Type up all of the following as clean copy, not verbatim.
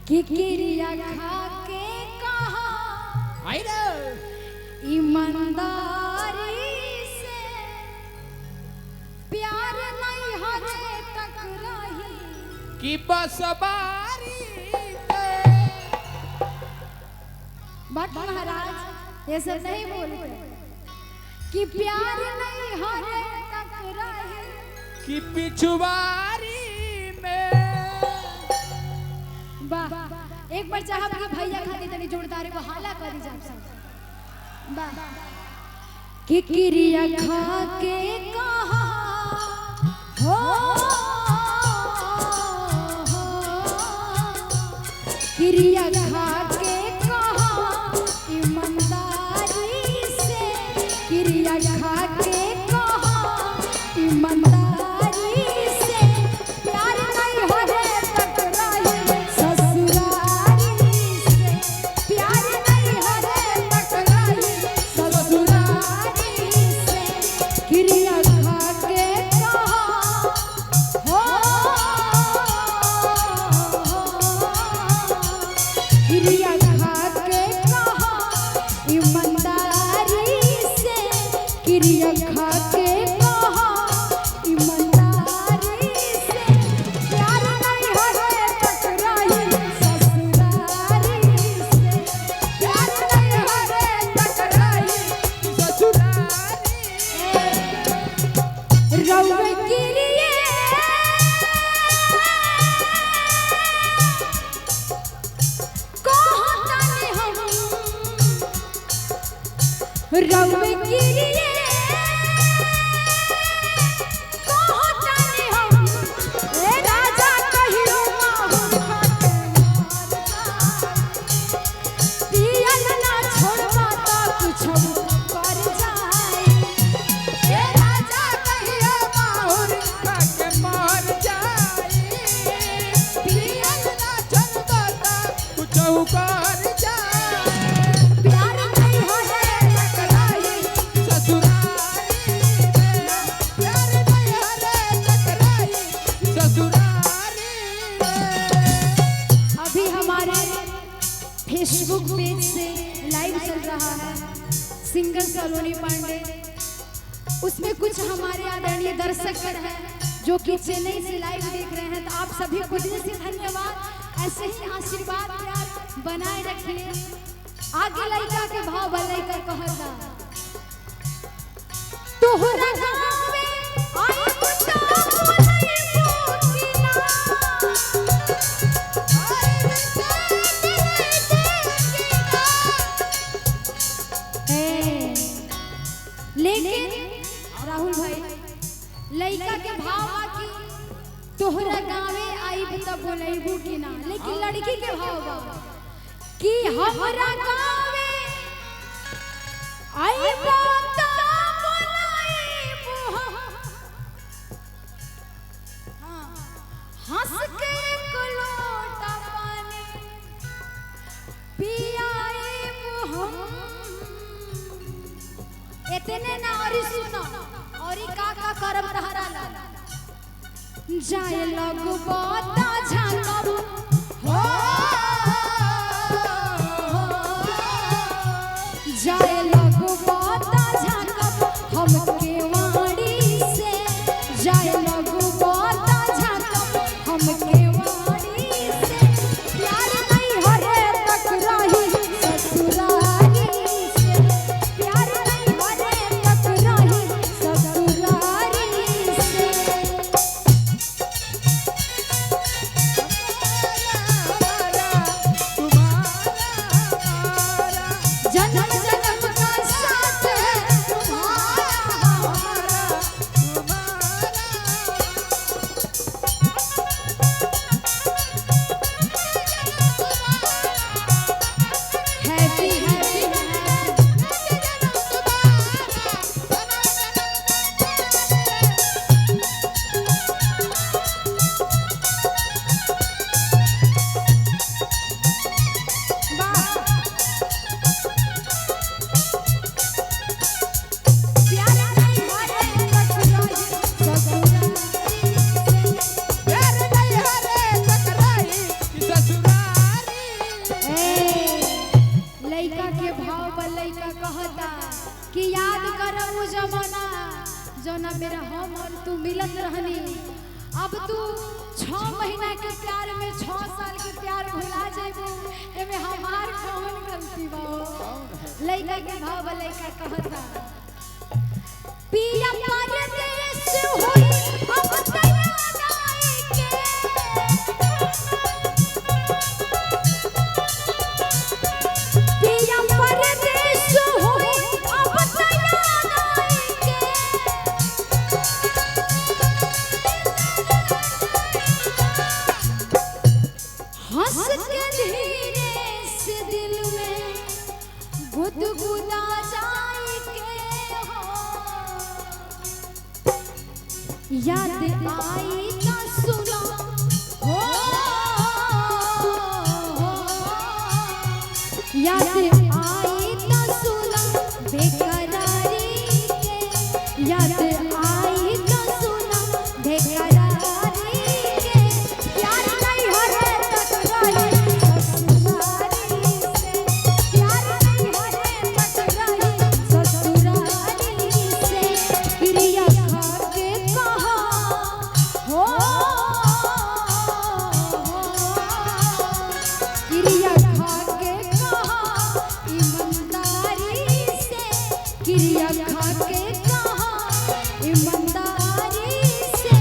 कि किरिया खा के कहा ईमानदारी से प्यार नहीं हजे तक रही कि बसबारी बट महाराज ये सब नहीं बोलते कि प्यार नहीं हजे तक रही कि पिछुआरी में। वाह एक बार चाहब कि भैया खाती तनी जोरदार को हाला कर दी जाब सब वाह कि किरिया खा के कहा हो किरिया खा के कहा ईमानदारी से किरिया खा के कहा ईमानदारी से प्यार नहीं हजे तक रही ससुरारी से प्यार नहीं हजे तक रही ससुरारी से किरिया खा के कहा हो किरिया खा के कहा ईमानदारी से किरिया खा के कहा ईमानदारी से प्यार नहीं हजे तक रही ससुरारी से प्यार नहीं हजे तक रही ससुरारी रउवे किरिए कहतानी हम रउवे किरिए कहतानी हम ए राजा कहियो माहुर खाके पियल ना छोड़बा त कुछो कर जाए ए राजा कहियो माहुर खाके मर जाई पियल ना चलता कुछ कर जाए प्यार नहीं हजे तक रही ससुरारी में। प्यार नहीं हजे तक रही ससुरारी में। अभी हमारे फेसबुक पेज से लाइव चल रहा है सिंगर सलोनी पांडे उसमें कुछ हमारे आदरणीय दर्शक हैं जो कि चेन्नई से लाइव देख रहे हैं तो आप सभी को दिल से धन्यवाद ऐसे ही आशीर्वाद प्यार बनाए रखिए आगे लड़का के भाव लड़का कहता तोहरा गाँव में आई कुत्ता बोलई मोकिना लेकिन राहुल भाई लड़का के भाव की तोहरा गाँवे आई तो बोलेबू कि ना लेकिन लड़की के भाव बा कि हमरा गाँवे आई तो बोलेबू हंस के एक लोटा पानी पियाएबू हम इतने ना और सुनो और का करब तहरा ला जाए लगो बाता झाकब हो जाए लगो बाता झाकब हम केवाड़ी से जाए लगो बाता झाकब हम केवाड़ी से प्यार नहीं हजे तक रही ससुरारी से प्यार नहीं हजे तक रही ससुरारी से जो ना मेरा हम और तू मिलत रहनी, अब तू 6 महीना के प्यार में 6 साल के प्यार भुला जाबो, एमे हमार कौन गलती बा? लइका के भाव लइका कहता पिया परदेस होई अब तैयार आए के, पिया परदेस होई अब तैयार आए के, हंस के धीरे से दिल में गुदगुदा जाए के हो, याद आई ना सुना हो, याद आई ना सुना बेकरारी के, याद आई ना सुना बेकरारी के, प्यार नहीं हरे तक रही ससुरारी से, प्यार नहीं हरे तक रही ससुरारी से, क्रिया खा के कहा हो, क्रिया खा के कहा ईमानदारी से, क्रिया खा के कहा ईमानदारी से,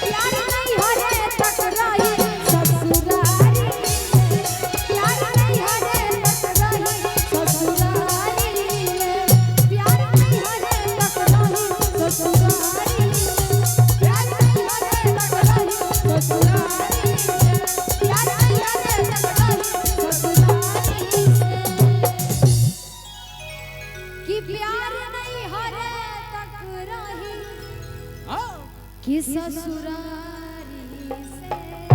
प्यार नहीं हरे तक रही ससुरारी में, प्यार नहीं हरे तक रही ससुरारी में, प्यार नहीं हरे तक रही ससुरारी में, प्यार नहीं हरे तक रही ससुरारी में, प्यार नहीं हरे तक रही ससुरारी से, कि प्यार नहीं हरे तक रही हाँ कि ससुरारी से।